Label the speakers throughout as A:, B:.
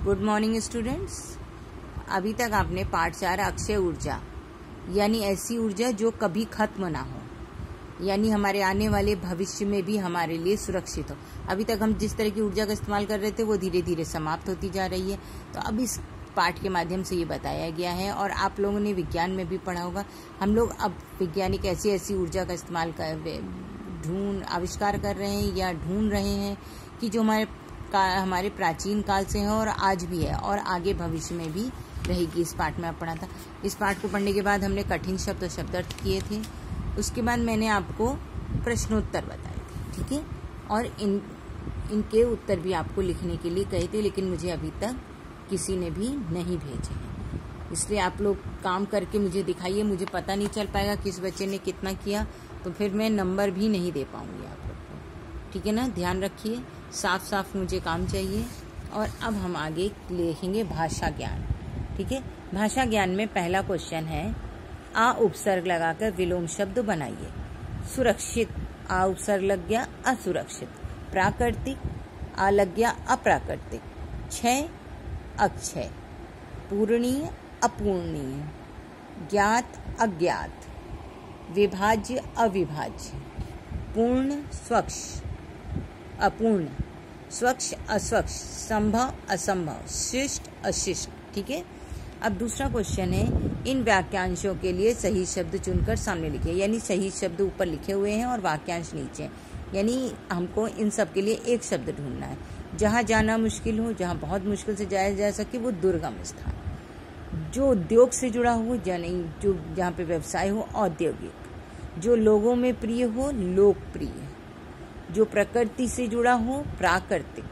A: Good morning students. अभी तक आपने पाठ 4 अक्षय ऊर्जा यानी ऐसी ऊर्जा जो कभी खत्म ना हो, यानी हमारे आने वाले भविष्य में भी हमारे लिए सुरक्षित हो। अभी तक हम जिस तरह की ऊर्जा का इस्तेमाल कर रहे थे वो धीरे धीरे समाप्त होती जा रही है। तो अब इस पाठ के माध्यम से ये बताया गया है और आप लोगों ने विज्ञान में भी पढ़ा होगा। हम लोग अब वैज्ञानिक ऐसी ऊर्जा का इस्तेमाल आविष्कार कर रहे हैं या ढूंढ रहे हैं कि जो हमारे प्राचीन काल से है और आज भी है और आगे भविष्य में भी रहेगी। इस पाठ में आप पढ़ा था। इस पाठ को पढ़ने के बाद हमने कठिन शब्द और शब्दार्थ किए थे। उसके बाद मैंने आपको प्रश्नोत्तर बताए थे, ठीक है, और इनके उत्तर भी आपको लिखने के लिए कहे थे, लेकिन मुझे अभी तक किसी ने भी नहीं भेजे हैं। इसलिए आप लोग काम करके मुझे दिखाइए। मुझे पता नहीं चल पाएगा किस बच्चे ने कितना किया, तो फिर मैं नंबर भी नहीं दे पाऊंगी आप लोग को, ठीक है ना। ध्यान रखिए, साफ साफ मुझे काम चाहिए। और अब हम आगे लिखेंगे भाषा ज्ञान, ठीक है। भाषा ज्ञान में पहला क्वेश्चन है, आ उपसर्ग लगाकर विलोम शब्द बनाइए। सुरक्षित, आ उपसर्ग लग गया असुरक्षित। प्राकृतिक, आ लग गया अप्राकृतिक। क्षय, अक्षय। पूर्णीय, अपूर्णीय। ज्ञात, अज्ञात। विभाज्य, अविभाज्य। पूर्ण, स्वच्छ, अपूर्ण। स्वच्छ, अस्वच्छ। संभव, असंभव। शिष्ट, अशिष्ट, ठीक है। अब दूसरा क्वेश्चन है, इन वाक्यांशों के लिए सही शब्द चुनकर सामने लिखिए। यानी सही शब्द ऊपर लिखे हुए हैं और वाक्यांश नीचे, यानी हमको इन सब के लिए एक शब्द ढूंढना है। जहाँ जाना मुश्किल हो, जहाँ बहुत मुश्किल से जाया जा सके, वो दुर्गम स्थान। जो उद्योग से जुड़ा हो, यानी जो जहाँ पे व्यवसाय हो, औद्योगिक। जो लोगों में प्रिय हो, लोकप्रिय। जो प्रकृति से जुड़ा हो, प्राकृतिक।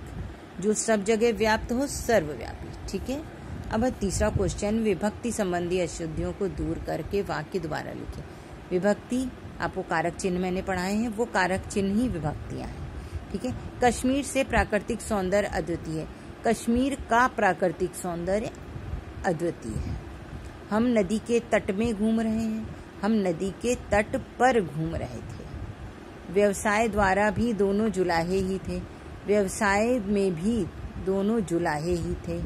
A: जो सब जगह व्याप्त हो, सर्वव्यापी, ठीक है। अब तीसरा क्वेश्चन, विभक्ति संबंधी अशुद्धियों को दूर करके वाक्य दोबारा लिखिए। विभक्ति, आपको कारक चिन्ह मैंने पढ़ाए हैं, वो कारक चिन्ह ही विभक्तियां हैं, ठीक है। कश्मीर से प्राकृतिक सौंदर्य अद्वितीय है। कश्मीर का प्राकृतिक सौंदर्य अद्वितीय है। हम नदी के तट में घूम रहे हैं। हम नदी के तट पर घूम रहे थे। व्यवसाय द्वारा भी दोनों जुलाहे ही थे। व्यवसाय में भी दोनों जुलाहे ही थे।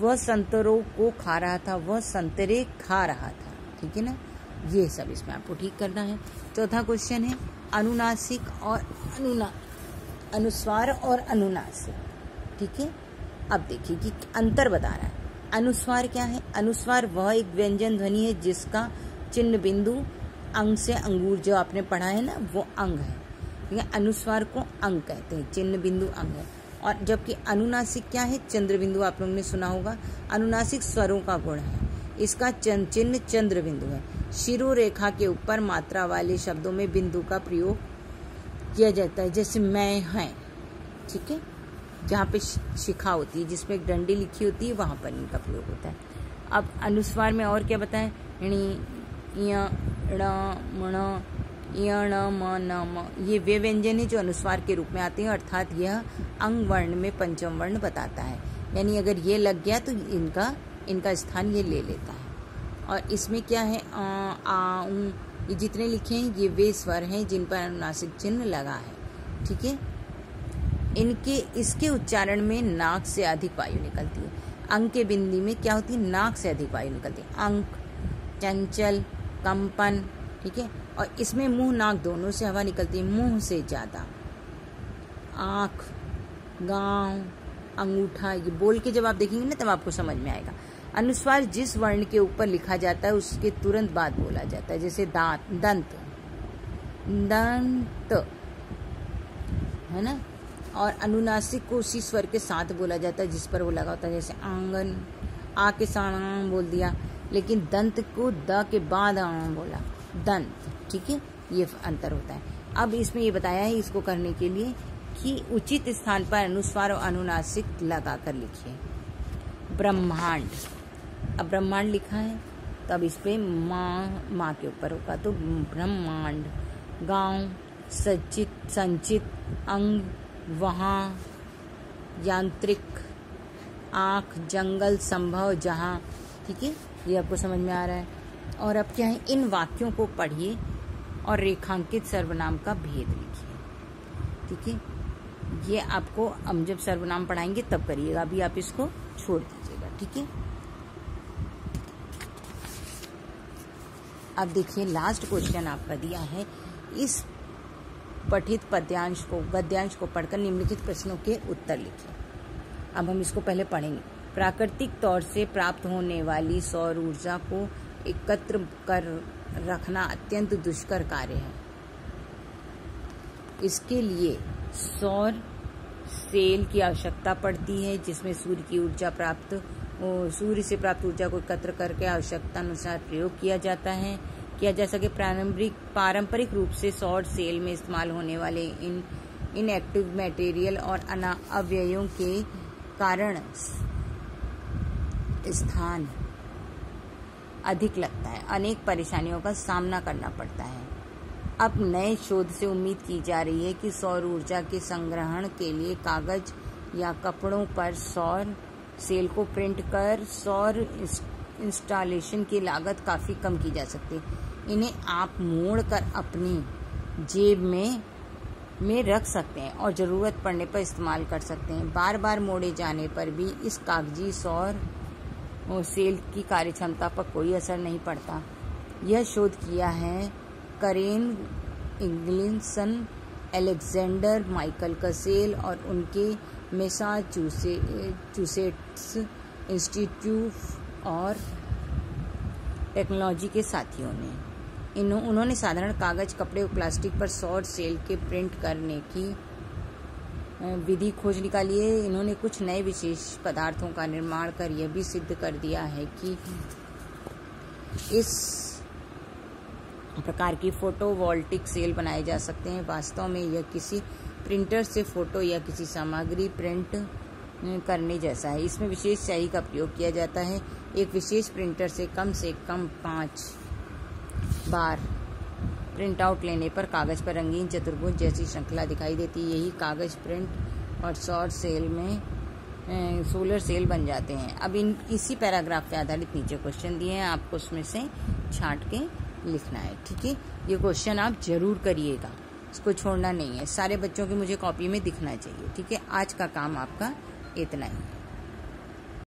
A: वह संतरों को खा रहा था, वह संतरे खा रहा था, ठीक है ना। ये सब इसमें आपको ठीक करना है। चौथा क्वेश्चन है, अनुनासिक और अनुस्वार और अनुनासिक, ठीक है। अब देखिए कि अंतर बता रहा है। अनुस्वार क्या है? अनुस्वार वह एक व्यंजन ध्वनि है जिसका चिन्ह बिंदु अंग से अंगूर, जो आपने पढ़ा है ना, वो अंग है, ठीक है। अनुस्वार को अंग कहते हैं, चिन्ह बिंदु अंग है। और जबकि अनुनासिक क्या है? चंद्र बिंदु, आप लोगों ने सुना होगा। अनुनासिक स्वरों का गुण है। इसका चिन्ह चंद्र बिंदु है। शिरो रेखा के ऊपर मात्रा वाले शब्दों में बिंदु का प्रयोग किया जाता है, जैसे मैं है, ठीक है। जहाँ पे शिखा होती है, जिसमें एक डंडी लिखी होती है, वहां पर इनका प्रयोग होता है। अब अनुस्वार में और क्या बताएं? ये वे व्यंजन है जो अनुस्वार के रूप में आते हैं, अर्थात यह अंग वर्ण में पंचम वर्ण बताता है। यानी अगर ये लग गया तो इनका स्थान ये ले लेता है। और इसमें क्या है? आ, ये जितने लिखे हैं ये वे स्वर हैं जिन पर अनुनासिक चिन्ह लगा है, ठीक है। इसके उच्चारण में नाक से अधिक वायु निकलती है। अंक के बिंदी में क्या होती है? नाक से अधिक वायु निकलती है। अंक, चंचल, कंपन, ठीक है। और इसमें मुंह नाक दोनों से हवा निकलती है, मुंह से ज्यादा। आँख, गांव, अंगूठा, ये बोल के जब आप देखेंगे ना तब आपको समझ में आएगा। अनुस्वार जिस वर्ण के ऊपर लिखा जाता है उसके तुरंत बाद बोला जाता है, जैसे दांत, दंत, दंत, है ना। और अनुनासिक को उसी स्वर के साथ बोला जाता है जिस पर वो लगा होता है, जैसे आंगन, आ के साथ बोल दिया, लेकिन दंत को द के बाद बोला, दंत, ठीक है। ये अंतर होता है। अब इसमें ये बताया है इसको करने के लिए कि उचित स्थान पर अनुस्वार और अनुनासिक लगाकर लिखिए। ब्रह्मांड, अब ब्रह्मांड लिखा है तो अब इस पे माँ के ऊपर होगा, तो ब्रह्मांड। गांव, संचित, अंग, वहाँ, यांत्रिक, आँख, जंगल, संभव, जहाँ, ठीक है। ये आपको समझ में आ रहा है। और अब क्या है? इन वाक्यों को पढ़िए और रेखांकित सर्वनाम का भेद लिखिए, ठीक है। ये आपको हम जब सर्वनाम पढ़ाएंगे तब करिएगा, अभी आप इसको छोड़ दीजिएगा, ठीक है। अब देखिए लास्ट क्वेश्चन आपका दिया है, इस पठित पद्यांश को गद्यांश को पढ़कर निम्नलिखित प्रश्नों के उत्तर लिखिए। अब हम इसको पहले पढ़ेंगे। प्राकृतिक तौर से प्राप्त होने वाली सौर ऊर्जा को एकत्र कर रखना अत्यंत दुष्कर कार्य है। इसके लिए सौर सेल की आवश्यकता पड़ती है, जिसमें सूर्य से प्राप्त ऊर्जा को एकत्र करके आवश्यकता अनुसार प्रयोग किया जा सके। पारंपरिक रूप से सौर सेल में इस्तेमाल होने वाले इनएक्टिव मटेरियल और अवयवों के कारण स्थान अधिक लगता है, अनेक परेशानियों का सामना करना पड़ता है। अब नए शोध से उम्मीद की जा रही है कि सौर ऊर्जा के संग्रहण के लिए कागज या कपड़ों पर सौर सेल को प्रिंट कर सौर इंस्टॉलेशन की लागत काफ़ी कम की जा सकती है। इन्हें आप मोड़ कर अपनी जेब में रख सकते हैं और ज़रूरत पड़ने पर इस्तेमाल कर सकते हैं। बार बार मोड़े जाने पर भी इस कागजी सौर सेल की कार्यक्षमता पर कोई असर नहीं पड़ता। यह शोध किया है करेन इंग्लिसन, एलेक्जेंडर माइकल कसेल और उनके मैसाचुसेट्स इंस्टीट्यूट और टेक्नोलॉजी के साथियों ने। उन्होंने साधारण कागज, कपड़े और प्लास्टिक पर सौर सेल के प्रिंट करने की विधि खोज निकाली है। इन्होंने कुछ नए विशेष पदार्थों का निर्माण कर यह भी सिद्ध कर दिया है कि इस प्रकार की फोटोवोल्टिक सेल बनाए जा सकते हैं। वास्तव में यह किसी प्रिंटर से फोटो या किसी सामग्री प्रिंट करने जैसा है। इसमें विशेष स्याही का प्रयोग किया जाता है। एक विशेष प्रिंटर से कम 5 बार प्रिंट आउट लेने पर कागज पर रंगीन चतुर्भुज जैसी श्रृंखला दिखाई देती है। यही कागज प्रिंट और सौर सेल में सोलर सेल बन जाते हैं। अब इसी पैराग्राफ पे आधारित नीचे क्वेश्चन दिए हैं, आपको उसमें से छांट के लिखना है, ठीक है। ये क्वेश्चन आप जरूर करिएगा, इसको छोड़ना नहीं है। सारे बच्चों की मुझे कॉपी में दिखना चाहिए, ठीक है। आज का काम आपका इतना ही है।